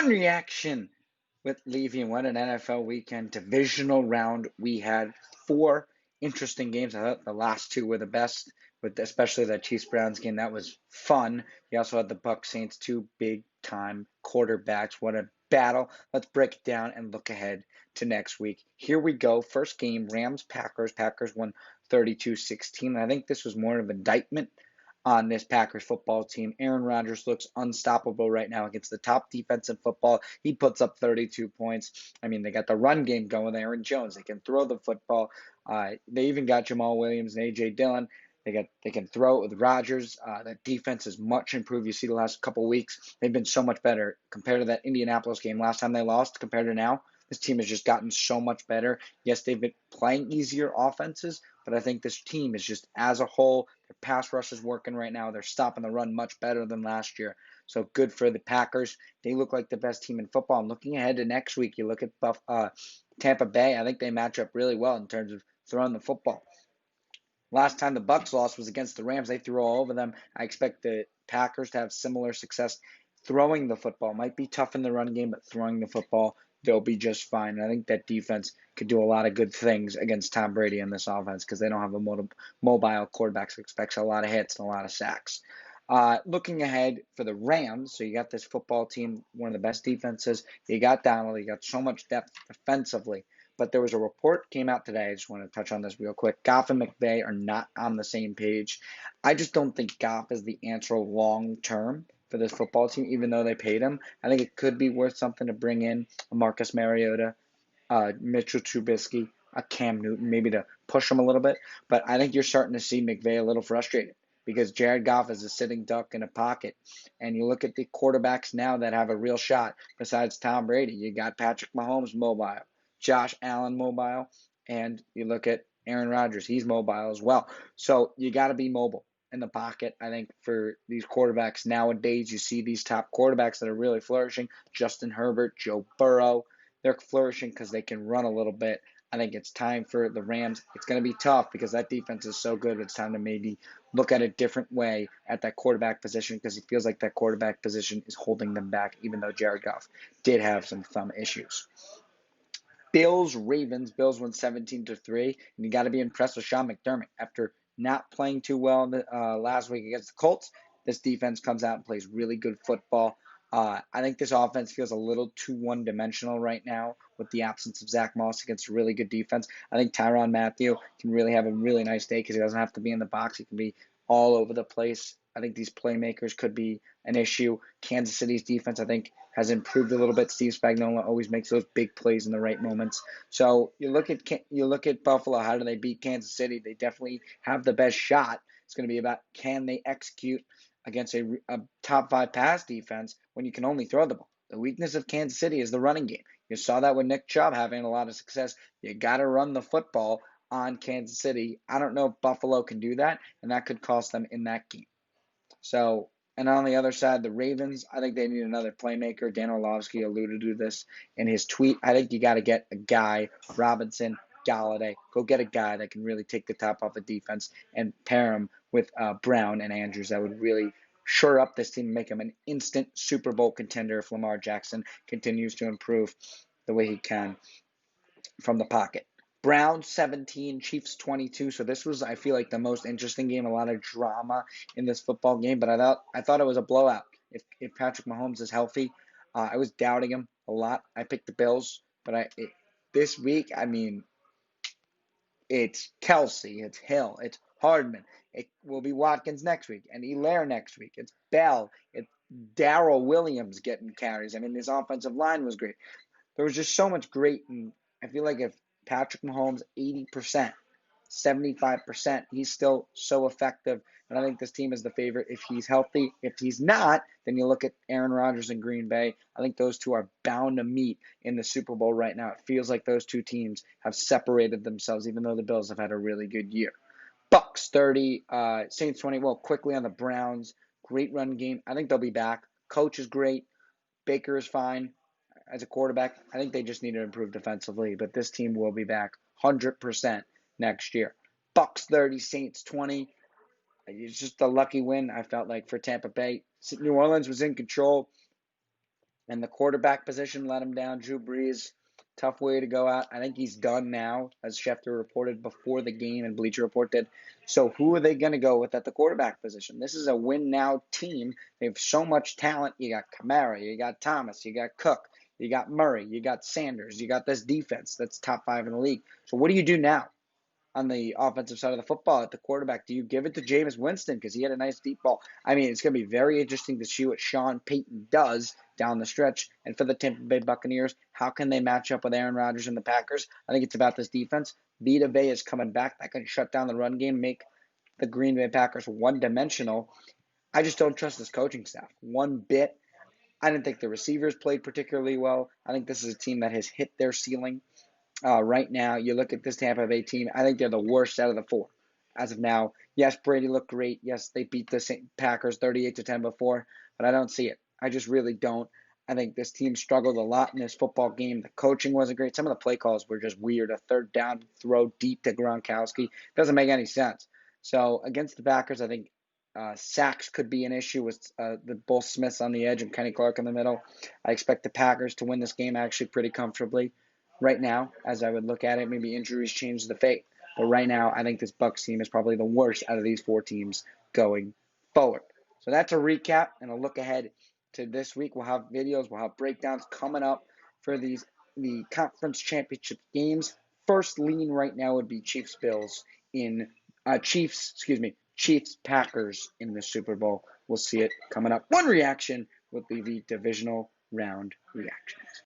One reaction with Levy, and what an NFL weekend. Divisional round. We had four interesting games. I thought the last two were the best, with especially that Chiefs Browns game. That was fun. You also had the Bucs Saints, two big time quarterbacks. What a battle. Let's break it down and look ahead to next week. Here we go. First game, Rams Packers. Packers won 32-16. I think this was more of an indictment on this Packers football team. Aaron Rodgers looks unstoppable right now against the top defense in football. He puts up 32 points. I mean, they got the run game going. Aaron Jones, they can throw the football. They even got Jamal Williams and A.J. Dillon. They can throw it with Rodgers. That defense is much improved. You see the last couple weeks, they've been so much better compared to that Indianapolis game last time they lost compared to now. This team has just gotten so much better. Yes, they've been playing easier offenses, but I think this team is just as a whole, their pass rush is working right now. They're stopping the run much better than last year. So good for the Packers. They look like the best team in football. And looking ahead to next week, you look at Tampa Bay. I think they match up really well in terms of throwing the football. Last time the Bucs lost was against the Rams. They threw all over them. I expect the Packers to have similar success throwing the football. Might be tough in the run game, but throwing the football, they'll be just fine. And I think that defense could do a lot of good things against Tom Brady in this offense because they don't have a mobile quarterback, so expects a lot of hits and a lot of sacks. Looking ahead for the Rams, so you got this football team, one of the best defenses. You got Donald. You got so much depth defensively. But there was a report came out today. I just want to touch on this real quick. Goff and McVay are not on the same page. I just don't think Goff is the answer long term for this football team, even though they paid him. I think it could be worth something to bring in a Marcus Mariota, Mitchell Trubisky, a Cam Newton, maybe to push them a little bit. But I think you're starting to see McVay a little frustrated because Jared Goff is a sitting duck in a pocket. And you look at the quarterbacks now that have a real shot besides Tom Brady. You got Patrick Mahomes mobile, Josh Allen mobile, and you look at Aaron Rodgers. He's mobile as well. So you got to be mobile in the pocket. I think for these quarterbacks nowadays, you see these top quarterbacks that are really flourishing. Justin Herbert, Joe Burrow, they're flourishing because they can run a little bit. I think it's time for the Rams. It's going to be tough because that defense is so good. It's time to maybe look at a different way at that quarterback position because it feels like that quarterback position is holding them back, even though Jared Goff did have some thumb issues. Bills, Ravens. Bills won 17-3, and you got to be impressed with Sean McDermott. After not playing too well last week against the Colts, this defense comes out and plays really good football. I think this offense feels a little too one-dimensional right now with the absence of Zach Moss against a really good defense. I think Tyrann Mathieu can really have a really nice day because he doesn't have to be in the box. He can be all over the place. I think these playmakers could be an issue. Kansas City's defense, I think, has improved a little bit. Steve Spagnuolo always makes those big plays in the right moments. So you look at Buffalo. How do they beat Kansas City? They definitely have the best shot. It's going to be about can they execute against a top five pass defense when you can only throw the ball. The weakness of Kansas City is the running game. You saw that with Nick Chubb having a lot of success. You got to run the football on Kansas City. I don't know if Buffalo can do that, and that could cost them in that game. So, and on the other side, the Ravens, I think they need another playmaker. Dan Orlovsky alluded to this in his tweet. I think you got to get a guy, Robinson, Galladay. Go get a guy that can really take the top off the defense and pair him with Brown and Andrews. That would really shore up this team and make him an instant Super Bowl contender if Lamar Jackson continues to improve the way he can from the pocket. Browns 17, Chiefs 22. So this was, I feel like, the most interesting game. A lot of drama in this football game, but I thought it was a blowout. If Patrick Mahomes is healthy, I was doubting him a lot. I picked the Bills, but this week, I mean, it's Kelsey, it's Hill, it's Hardman. It will be Watkins next week, and Elaire next week. It's Bell, it's Darrell Williams getting carries. I mean, this offensive line was great. There was just so much great, and I feel like if Patrick Mahomes 80%, 75%, he's still so effective, and I think this team is the favorite if he's healthy. If he's not, then you look at Aaron Rodgers and Green Bay. I think those two are bound to meet in the Super Bowl right now. It feels like those two teams have separated themselves, even though the Bills have had a really good year. Bucs 30, Saints 20. Well, quickly on the Browns, great run game. I think they'll be back. Coach is great. Baker is fine as a quarterback. I think they just need to improve defensively, but this team will be back 100% next year. Bucs 30, Saints 20. It's just a lucky win, I felt like, for Tampa Bay. New Orleans was in control. And the quarterback position let him down. Drew Brees, tough way to go out. I think he's done now, as Schefter reported before the game and Bleacher Report did. So who are they going to go with at the quarterback position? This is a win-now team. They have so much talent. You got Kamara, you got Thomas, you got Cook, you got Murray, you got Sanders, you got this defense that's top 5 in the league. So what do you do now? On the offensive side of the football at the quarterback? Do you give it to Jameis Winston because he had a nice deep ball? I mean, it's going to be very interesting to see what Sean Payton does down the stretch. And for the Tampa Bay Buccaneers, how can they match up with Aaron Rodgers and the Packers? I think it's about this defense. Vita Vea is coming back. That can shut down the run game, make the Green Bay Packers one-dimensional. I just don't trust this coaching staff one bit. I didn't think the receivers played particularly well. I think this is a team that has hit their ceiling. Right now, you look at this Tampa Bay team, I think they're the worst out of the 4 as of now. Yes, Brady looked great. Yes, they beat the Packers 38-10 before, but I don't see it. I just really don't. I think this team struggled a lot in this football game. The coaching wasn't great. Some of the play calls were just weird. A third down throw deep to Gronkowski doesn't make any sense. So against the Packers, I think sacks could be an issue with both Smiths on the edge and Kenny Clark in the middle. I expect the Packers to win this game actually pretty comfortably right now, as I would look at it. Maybe injuries change the fate. But right now, I think this Bucs team is probably the worst out of these 4 teams going forward. So that's a recap and a look ahead to this week. We'll have videos, we'll have breakdowns coming up for the conference championship games. First lean right now would be Chiefs Packers in the Super Bowl. We'll see it coming up. One reaction would be the divisional round reactions.